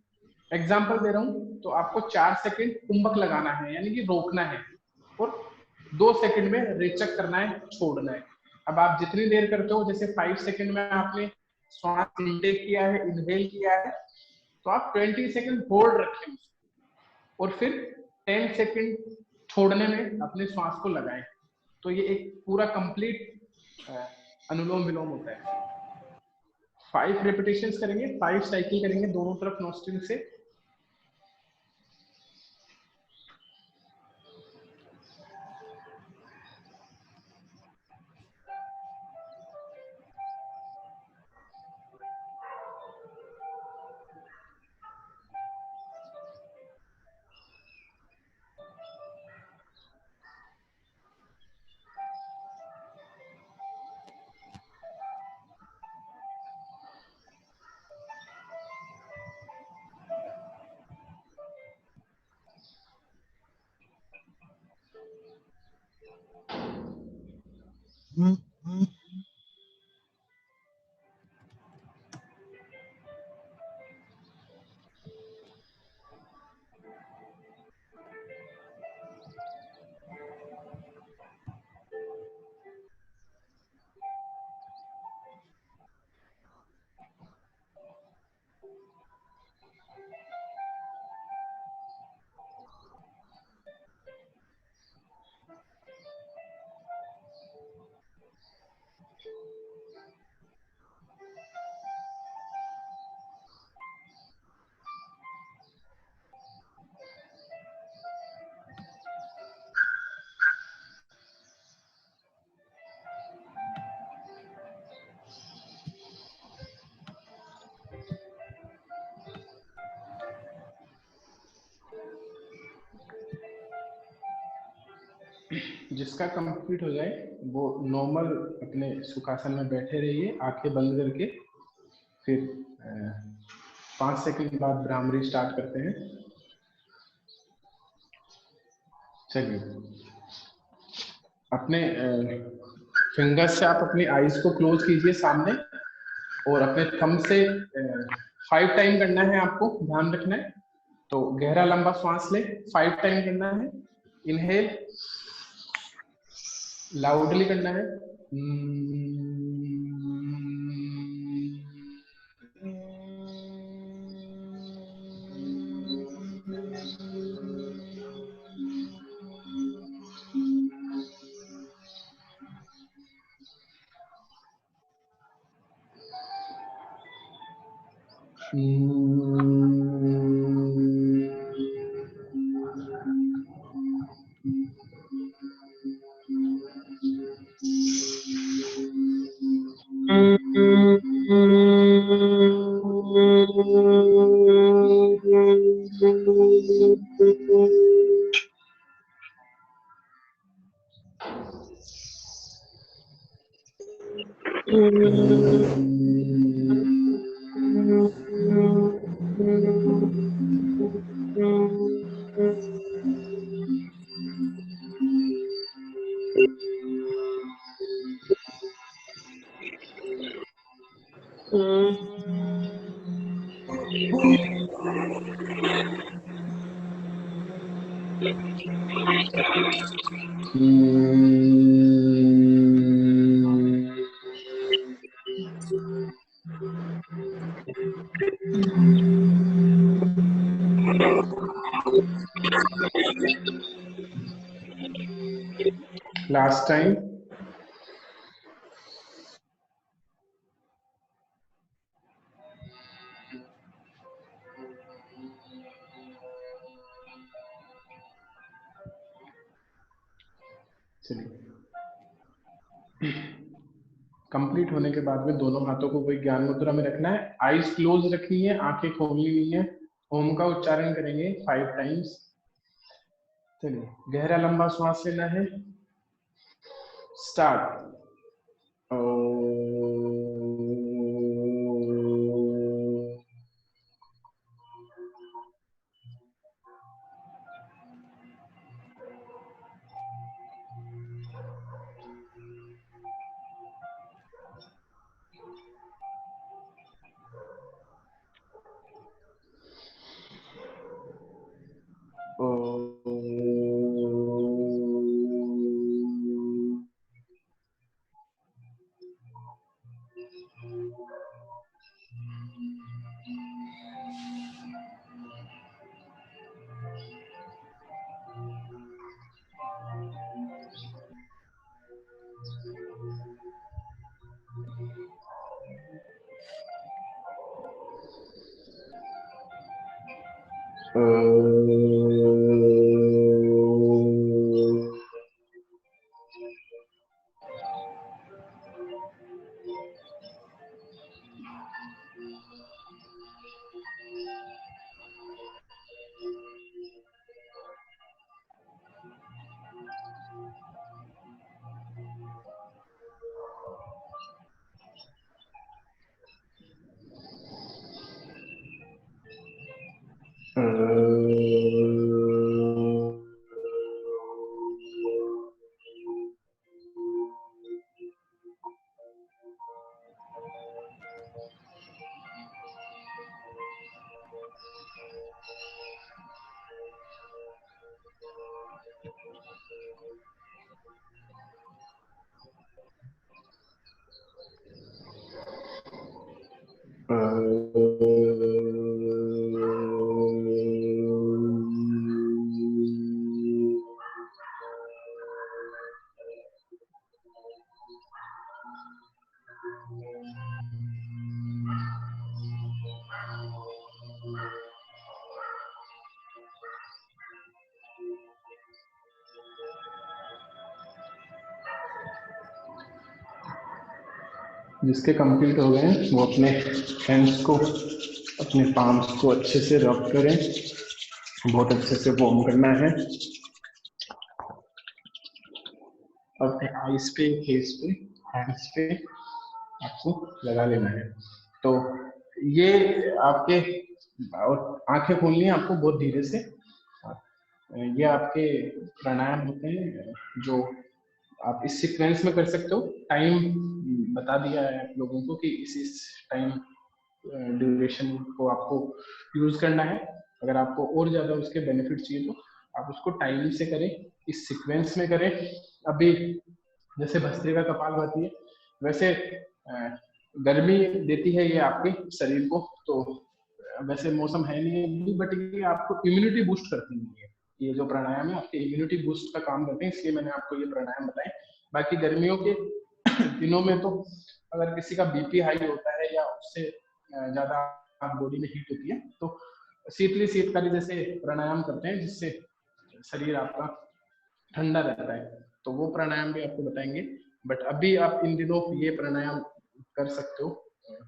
एग्जाम्पल दे रहा हूं, तो आपको 4 सेकंड कुंभक लगाना है, यानी कि रोकना है, और 2 सेकंड में रेचक करना है, छोड़ना है। अब आप जितनी देर करते हो, जैसे 5 सेकंड में आपने श्वास इनटेक किया है, इनहेल किया है, तो आप 20 सेकंड होल्ड रखें और फिर 10 सेकंड छोड़ने में अपने श्वास को लगाएं। तो ये एक पूरा कंप्लीट अनुलोम विलोम होता है। 5 रेपिटेशंस करेंगे, 5 साइकिल करेंगे दोनों तरफ नोस्ट्रिल से। जिसका कंप्लीट हो जाए वो नॉर्मल अपने सुखासन में बैठे रहिए, आंखें बंद करके। फिर 5 सेकंड बाद भ्रामरी स्टार्ट करते हैं। चलिए, अपने फिंगर्स से आप अपनी आईज को क्लोज कीजिए सामने, और अपने थंब से 5 टाइम करना है, आपको ध्यान रखना है। तो गहरा लंबा सांस ले, 5 टाइम करना है। इनहेल, लाउडली करना है। Last time. चलिए, कंप्लीट होने के बाद में दोनों हाथों को वही ज्ञान मुद्रा में रखना है। आईज क्लोज रखनी है, आंखें खोलनी नहीं है। ओम का उच्चारण करेंगे 5 टाइम्स। चलिए, गहरा लंबा श्वास लेना है। स्टार्ट। जिसके कंप्लीट हो गए हैं वो अपने हैंड्स को, अपने पाम्स को अच्छे से रब करें। बहुत अच्छे से वार्म करना है। अपने आईज पे, फेस पे, हैंड्स पे आपको लगा लेना है। तो ये आपके, और आंखें खोलनी है आपको बहुत धीरे से। ये आपके प्राणायाम होते हैं जो आप इस सीक्वेंस में कर सकते हो। टाइम बता दिया है आप लोगों को कि इस टाइम ड्यूरेशन को आपको यूज करना है। अगर आपको और ज्यादा उसके बेनिफिट चाहिए तो आप उसको टाइम से करें, इस सीक्वेंस में करें। अभी जैसे भस्त्रिका कपालभाति है, वैसे गर्मी देती है ये आपके शरीर को। तो वैसे मौसम है नहीं, बट ये आपको इम्यूनिटी बूस्ट करती है। ये जो प्राणायाम है आपके इम्यूनिटी बूस्ट का काम करते हैं, इसलिए मैंने आपको ये प्राणायाम बताए। बाकी गर्मियों के दिनों में तो अगर किसी का बीपी हाई होता है या उससे ज्यादा बॉडी में हीट होती है तो शीतली शीतकारी जैसे प्राणायाम करते हैं, जिससे शरीर आपका ठंडा रहता है। तो वो प्राणायाम भी आपको बताएंगे। बट अभी आप इन दिनों ये प्राणायाम कर सकते हो,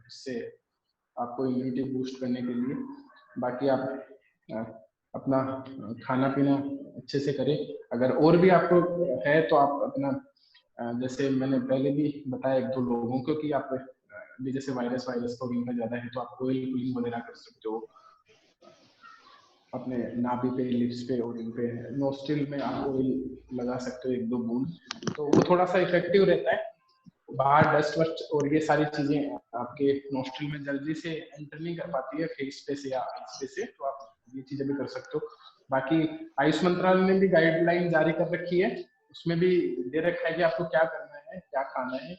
इससे आपको इम्यूनिटी बूस्ट करने के लिए। बाकी आप अपना खाना पीना अच्छे से करें। अगर और भी आपको है तो आप अपना, जैसे मैंने पहले भी बताया एक दो लोगों को कि आप भी जैसे वायरस तो इनका ज्यादा है तो आप ऑयल क्लीन वगैरह कर सकते हो अपने नाभि पे, लिप्स पे और इन पे। नोस्ट्रिल में आप ऑयल लगा सकते हो एक दो बूंद, तो वो थोड़ा सा इफेक्टिव रहता है। बाहर डस्ट वस्ट और ये सारी चीजें आपके नोस्ट्रिल में जल्दी से एंटर नहीं कर पाती है फेस पे से या आइस पे से, तो आप ये चीजें भी कर सकते हो। बाकी आयुष मंत्रालय ने भी गाइडलाइन जारी कर रखी है, उसमें भी दे रखा है कि आपको क्या करना है, क्या खाना है।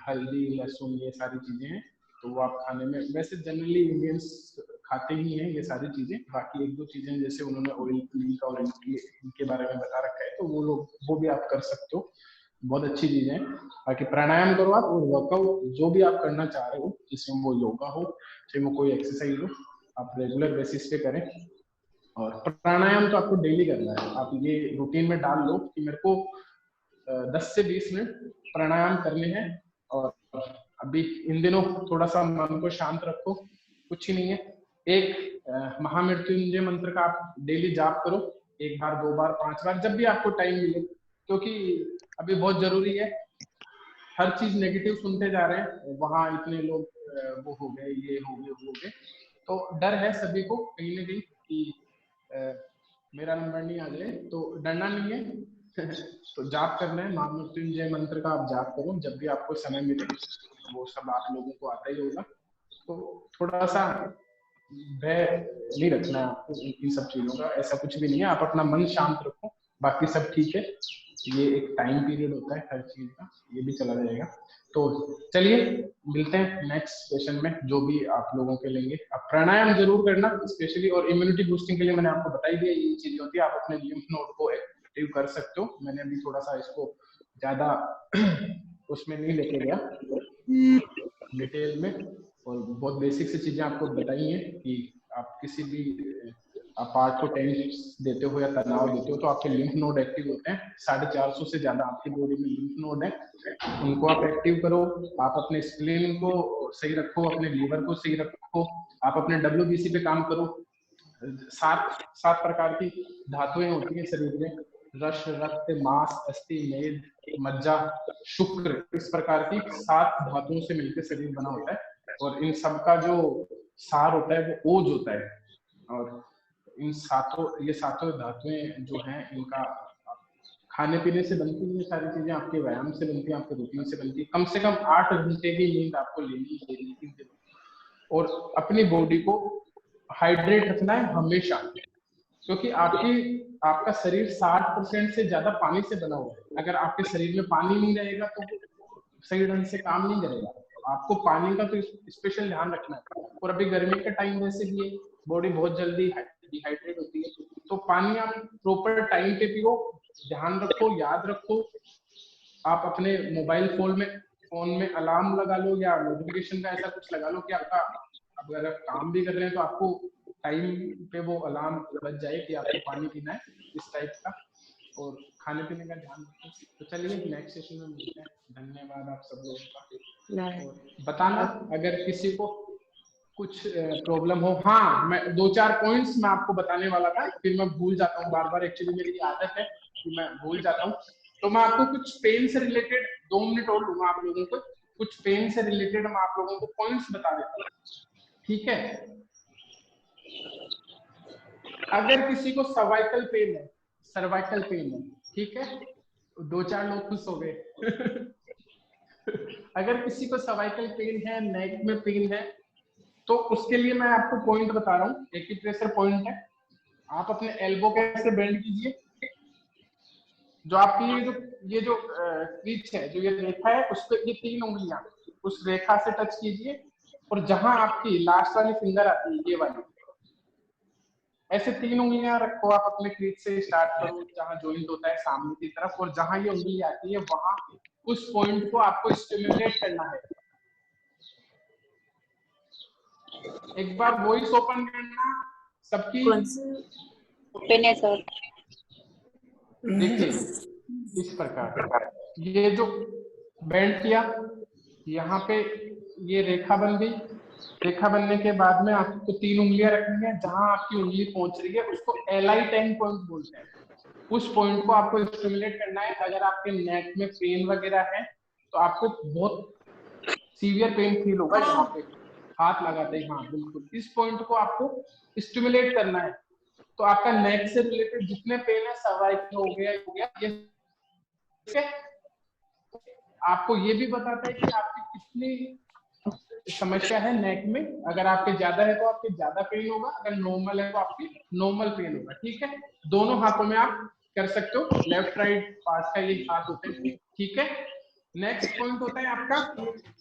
हल्दी, लहसुन, ये सारी चीजें हैं, तो वो आप खाने में, वैसे जनरली इंडियंस खाते ही हैं ये सारी चीजें। बाकी एक दो चीजें जैसे उन्होंने ऑयल क्लीन का और इनके बारे में बता रखा है, तो वो लोग वो भी आप कर सकते हो, बहुत अच्छी चीजें हैं। बाकी प्राणायाम करो आप, और वर्कआउट जो भी आप करना चाह रहे हो, जिसमें वो योगा हो चाहे वो कोई एक्सरसाइज हो, आप रेगुलर बेसिस पे करें। और प्राणायाम तो आपको डेली करना है, आप ये रूटीन में डाल लो कि मेरे को 10 से 20 मिनट प्राणायाम करने हैं। और अभी इन दिनों थोड़ा सा मन को शांत रखो, कुछ ही नहीं है, एक महामृत्युंजय मंत्र का आप डेली जाप करो, 1 बार 2 बार 5 बार, जब भी आपको टाइम मिले, क्योंकि अभी बहुत जरूरी है। हर चीज नेगेटिव सुनते जा रहे हैं, वहां इतने लोग वो हो गए, ये हो गए, वो हो गए, तो डर है सभी को कहीं ना कहीं कि मेरा नंबर नहीं आ जाए, तो डरना नहीं है। तो जाप करना है, महामृत्युंजय मंत्र का आप जाप करो जब भी आपको समय मिले, वो सब आप लोगों को आता ही होगा। तो थोड़ा सा भय नहीं रखना है आपको इन सब चीजों का, ऐसा कुछ भी नहीं है, आप अपना मन शांत रखो, बाकी सब ठीक है। ये एक टाइम पीरियड होता है हर चीज का, ये भी चला जाएगा। तो चलिए मिलते हैं नेक्स्ट सेशन में, जो भी आप लोगों के लेंगे। आप प्राणायाम जरूर करना स्पेशली, और इम्यूनिटी बूस्टिंग के लिए मैंने आपको बताई दिया ये चीजें होती है। आप अपने लिम्फ नोड को एक्टिव कर सकते हो, मैंने अभी थोड़ा सा इसको ज्यादा उसमें नहीं लेके गया डिटेल में, और बहुत बेसिक से चीजें आपको बताई हैं कि आप किसी भी पार्ट को टेंस देते हो या तनाव देते हो तो आपके लिम्फ नोड एक्टिव होते हैं। 450 से ज्यादा आपकी बॉडी में लिम्फ नोड है, उनको आप एक्टिव करो। आप अपने स्प्लीन को सही रखो, अपने लीवर को सही रखो, आप अपने WBC पे काम करो। 7 प्रकार की धातुएं होती हैं शरीर में, रस, रक्त, मांस, अस्थि, मेद, मज्जा, शुक्र, इस प्रकार की 7 धातुओं से मिलकर शरीर बना होता है। और इन सब का जो सार होता है वो ओज होता है। और इन ये सातों धातुएं जो हैं, इनका खाने पीने से बनती है, सारी चीजें आपके व्यायाम से बनती है, आपके रूटीन से बनती है। कम से कम 8 घंटे की नींद आपको लेनी है, और अपनी बॉडी को हाइड्रेट रखना है हमेशा, क्योंकि आपका शरीर 60% से ज्यादा पानी से बना हुआ है। अगर आपके शरीर में पानी नहीं रहेगा तो सही ढंग से काम नहीं करेगा। आपको पानी का तो स्पेशल ध्यान रखना है। और अभी गर्मी का टाइम वैसे भी है, बॉडी बहुत जल्दी डिहाइड्रेट होती है, तो पानी आप प्रॉपर टाइम पे पियो। ध्यान रखो, याद रखो, आप अपने मोबाइल फोन में अलार्म लगा लो या नोटिफिकेशन का ऐसा कुछ लगा लो कि आपका, अगर आप काम भी कर रहे हैं तो आपको टाइम पे वो अलार्म बज जाए कि आपको पानी पीना है, इस टाइप का। और खाने पीने का ध्यान रखो। तो चलिए नेक्स्ट सेशन में मिलते हैं। धन्यवाद आप सब लोगों का। और बताना अगर किसी को कुछ प्रॉब्लम हो। हाँ, मैं 2-4 पॉइंट्स मैं आपको बताने वाला था, फिर मैं भूल जाता हूँ बार बार। एक्चुअली मेरी आदत है कि मैं भूल जाता हूँ। तो मैं आपको कुछ पेन से रिलेटेड 2 मिनट और लूंगा आप लोगों को, कुछ पेन से रिलेटेड मैं आप लोगों को पॉइंट्स बता देता हूँ, ठीक है। अगर किसी को सर्वाइकल पेन है, सर्वाइकल पेन है, ठीक है, 2-4 लोग खुश हो गए अगर किसी को सर्वाइकल पेन है, नेक में पेन है, तो उसके लिए मैं आपको पॉइंट बता रहा हूँ, एक्यूप्रेशर पॉइंट है। आप अपने एल्बो कैसे बेंड कीजिए, जो आपकी ये जो क्रीच है, जो ये रेखा है, उस पर ये 3 उंगलियां उस रेखा से टच कीजिए, और जहां आपकी लास्ट वाली फिंगर आती है, ये वाली, ऐसे 3 उंगलियां रखो आप अपने क्रीच से स्टार्ट करो, जहां जॉइंट होता है सामने की तरफ, और जहां ये उंगली आती है वहां उस पॉइंट को आपको स्टिमुलेट करना है। एक बार वॉइस ओपन करना सबकी। ओपन है सर। देखिए इस प्रकार ये जो बेंड किया, यहाँ पे ये रेखा बन गई। रेखा बनने के बाद में आपको 3 उंगलियां रखनी है, जहां आपकी उंगली पहुंच रही है उसको LI10 पॉइंट बोलते हैं। उस पॉइंट को आपको स्टिमुलेट करना है। अगर आपके नेक में पेन वगैरह है तो आपको बहुत सीवियर पेन फील होगा यहाँ पे हाथ लगाते हैं, हाँ बिल्कुल, इस पॉइंट को आपको स्टिमुलेट करना है। तो आपका नेक से रिलेटेड जितने पेन है, सर्वाइकल हो गया ये, ठीक है। आपको ये भी बताता है कि आपकी कितनी समस्या है नेक में। अगर आपके ज्यादा है तो आपके ज्यादा पेन होगा, अगर नॉर्मल है तो आपकी नॉर्मल पेन होगा, ठीक है। दोनों हाथों में आप कर सकते हो, लेफ्ट राइट पास का ये हाथ होते हैं, ठीक है। नेक्स्ट पॉइंट होता है आपका,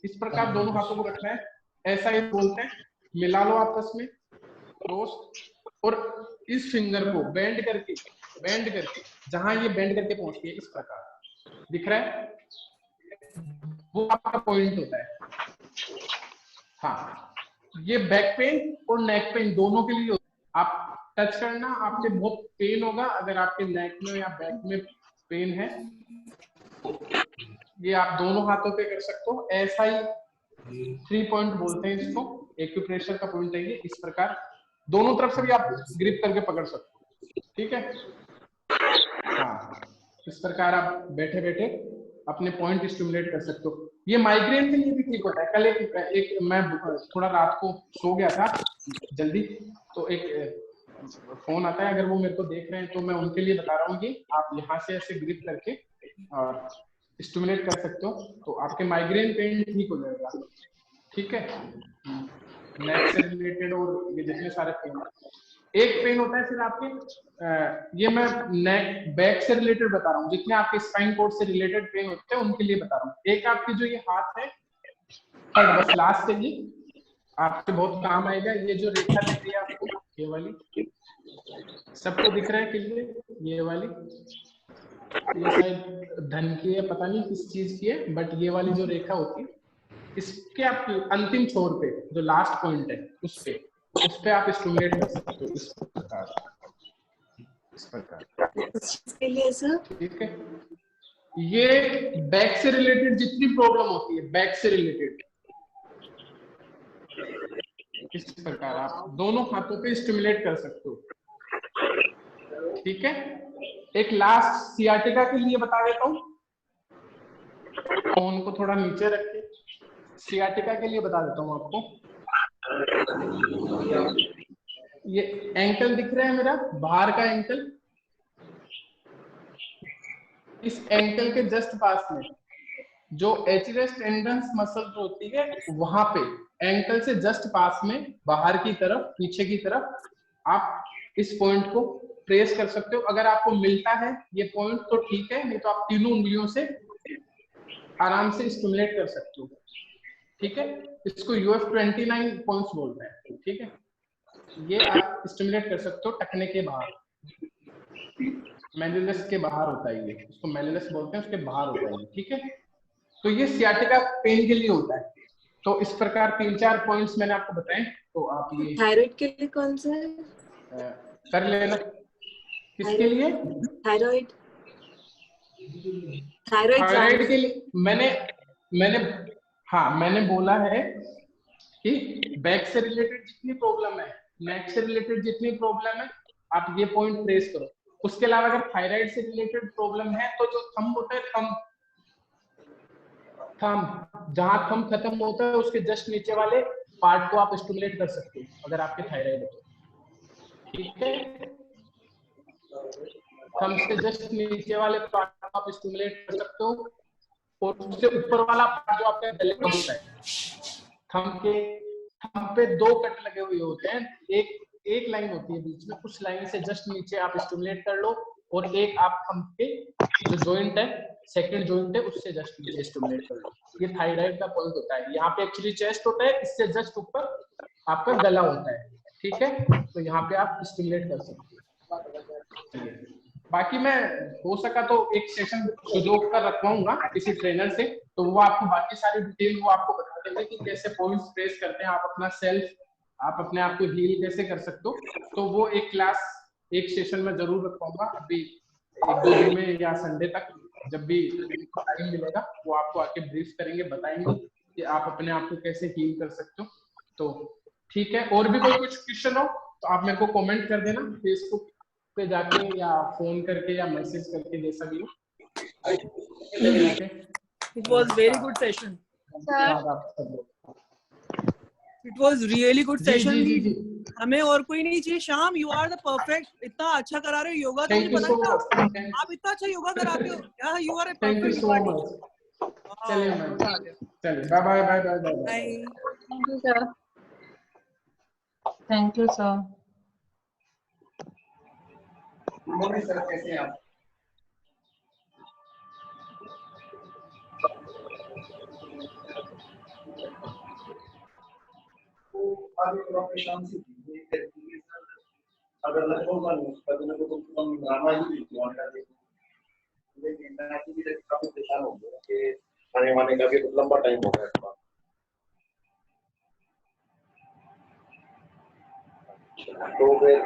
इस प्रकार दोनों हाथों को रखना है, ऐसा ही बोलते हैं, मिला लो आपस में क्रॉस, और इस फिंगर को बेंड करके जहां ये बेंड करके पहुंचती है, इस प्रकार दिख रहा है, वो आपका पॉइंट होता है। हाँ, ये बैक पेन और नेक पेन दोनों के लिए होता है। आप टच करना, आपके बहुत पेन होगा अगर आपके नेक में या बैक में पेन है, ये आप दोनों हाथों पे कर सकते हो। ऐसा ही 3 पॉइंट बोलते हैं इसको, एक्यूप्रेशर का पॉइंट है ये। इस प्रकार दोनों तरफ से भी आप ग्रिप करके पकड़ सकते हो, ठीक है। हाँ, इस प्रकार आप बैठे बैठे अपने पॉइंट स्टिमुलेट कर सकते हो। ये माइग्रेन के लिए भी ठीक होता है। कल एक मैं थोड़ा रात को सो गया था जल्दी, तो एक फोन आता है, अगर वो मेरे को देख रहे हैं तो मैं उनके लिए बता रहा हूँ कि आप यहाँ से ऐसे ग्रिप करके स्टिमुलेट कर सकते हो, तो आपके माइग्रेन पेन ठीक हो जाएगा, ठीक है। नेक से रिलेटेड और ये जितने सारे पेन, एक पेन होता है फिर आपके, ये मैं नेक बैक से रिलेटेड बता रहा हूँ, जितने आपके स्पाइन कोड से रिलेटेड पेन होते हैं उनके लिए बता रहा हूँ। एक आपकी जो ये हाथ है, थर्ड बस लास्ट है, ये आपके बहुत काम आएगा। ये जो रेखा दिख रही है आपको, ये वाली, सबको दिख रहा है क्लियर? ये वाली, ये शायद धन की है, पता नहीं किस चीज की है, बट ये वाली जो रेखा होती है, इसके आप अंतिम छोर पे जो लास्ट पॉइंट है उस पे आप स्टिमुलेट कर सकते हो, इस प्रकार, ठीक है। ये बैक से रिलेटेड जितनी प्रॉब्लम होती है, बैक से रिलेटेड, इस प्रकार आप दोनों हाथों पे स्टिमुलेट कर सकते हो, ठीक है। एक लास्ट सियाटिका के लिए बता देता हूँ, फोन को थोड़ा नीचे रख के सियाटिका के लिए बता देता हूँ आपको। ये एंकल दिख रहा है मेरा, बाहर का एंकल, इस एंकल के जस्ट पास में जो एचलेस टेंडन्स मसल होती है, वहां पे एंकल से जस्ट पास में बाहर की तरफ, पीछे की तरफ आप इस पॉइंट को प्रेस कर सकते हो। अगर आपको मिलता है ये पॉइंट तो ठीक है, नहीं तो आप तीनों उंगलियों से आराम से स्टिमुलेट कर सकते हो, ठीक है। इसको UF29 पॉइंट्स बोलते हैं, ठीक है। ये आप स्टिमुलेट कर सकते हो टखने के बाहर, मेनिलस के बाहर होता है ये, उसको मेनिलस बोलते हैं, उसके बाहर होता है ये, ठीक है। तो ये सियाटिका पेन के लिए होता है। तो इस प्रकार 3-4 पॉइंट्स मैंने आपको बताए, तो आप ये थायराइड के लिए कौन सा है? कर लेना। किसके लिए? थायराइड के लिए मैंने बोला है कि बैक से रिलेटेड जितनी प्रॉब्लम है, नेक से रिलेटेड जितनी प्रॉब्लम है, आप ये पॉइंट प्रेस करो। उसके अलावा अगर थायराइड से रिलेटेड प्रॉब्लम है तो जो थंब होता है, थंब जहां थंब खत्म होता है उसके जस्ट नीचे वाले पार्ट को आप स्टिमुलेट कर सकते हो अगर आपके थायराइड हो। ठीक है, थंब से जस्ट नीचे वाले पार्ट को आप स्टिमुलेट कर सकते हो, और उससे ऊपर वाला पार्ट जो आपके गले में होता है, थंब पे 2 कट लगे हुए होते हैं, एक लाइन होती है बीच में, उस लाइन से जस्ट नीचे आप स्टिमुलेट कर लो, और एक आप थंब के जो जॉइंट है, सेकंड जॉइंट है, उससे जस्ट नीचे स्टिमुलेट कर लो। ये थायराइड का पॉइंट होता है। यहाँ पे एक्चुअली चेस्ट होता है, इससे जस्ट ऊपर आपका गला होता है। ठीक है, तो यहाँ पे आप स्टिमुलेट कर सकते हो। बाकी मैं हो सका तो एक सेशन सुजोग का रखवाऊंगा किसी ट्रेनर से, तो वो आपको बाकी सारी डिटेल वो आपको बता देंगे कि कैसे पॉइंट्स प्रेस करते हैं, आप अपना सेल्फ, आप अपने आप को हील कैसे कर सकते हो। तो वो एक क्लास, एक सेशन में जरूर रखवाऊंगा अभी 1-2 दिन में, या संडे तक जब भी टाइम मिलेगा वो आपको आके ब्रीफ करेंगे, बताएंगे कि आप अपने आप को कैसे हील कर सकते हो। तो ठीक है, और भी कोई कुछ क्वेश्चन हो तो आप मेरे को कमेंट कर देना फेसबुक पे जाके, या फोन करके, या मैसेज करके, जैसा भी हो। It was very good session. It was really good session. जी। हमें और कोई नहीं चाहिए। Shyam, you are the perfect. इतना अच्छा करा रहे हो योगा, तो मुझे थैंक यू पता सो नहीं था मच। आप इतना अच्छा योगा कराते हो। Yeah, you are a thank you perfect so yoga much. teacher. चलिए मैम, चलिए bye bye bye bye bye. Bye. Thank you, sir. Thank you, sir. Sir कैसे हैं आप? आगे थोड़ा परेशान सी थी अगर लगभग उसका तो कम ड्रामा ही वांटा देखो, लेकिन मैं भी काफी परेशान हो गया कि आने वाने का भी लंबा टाइम हो गया। तो फिर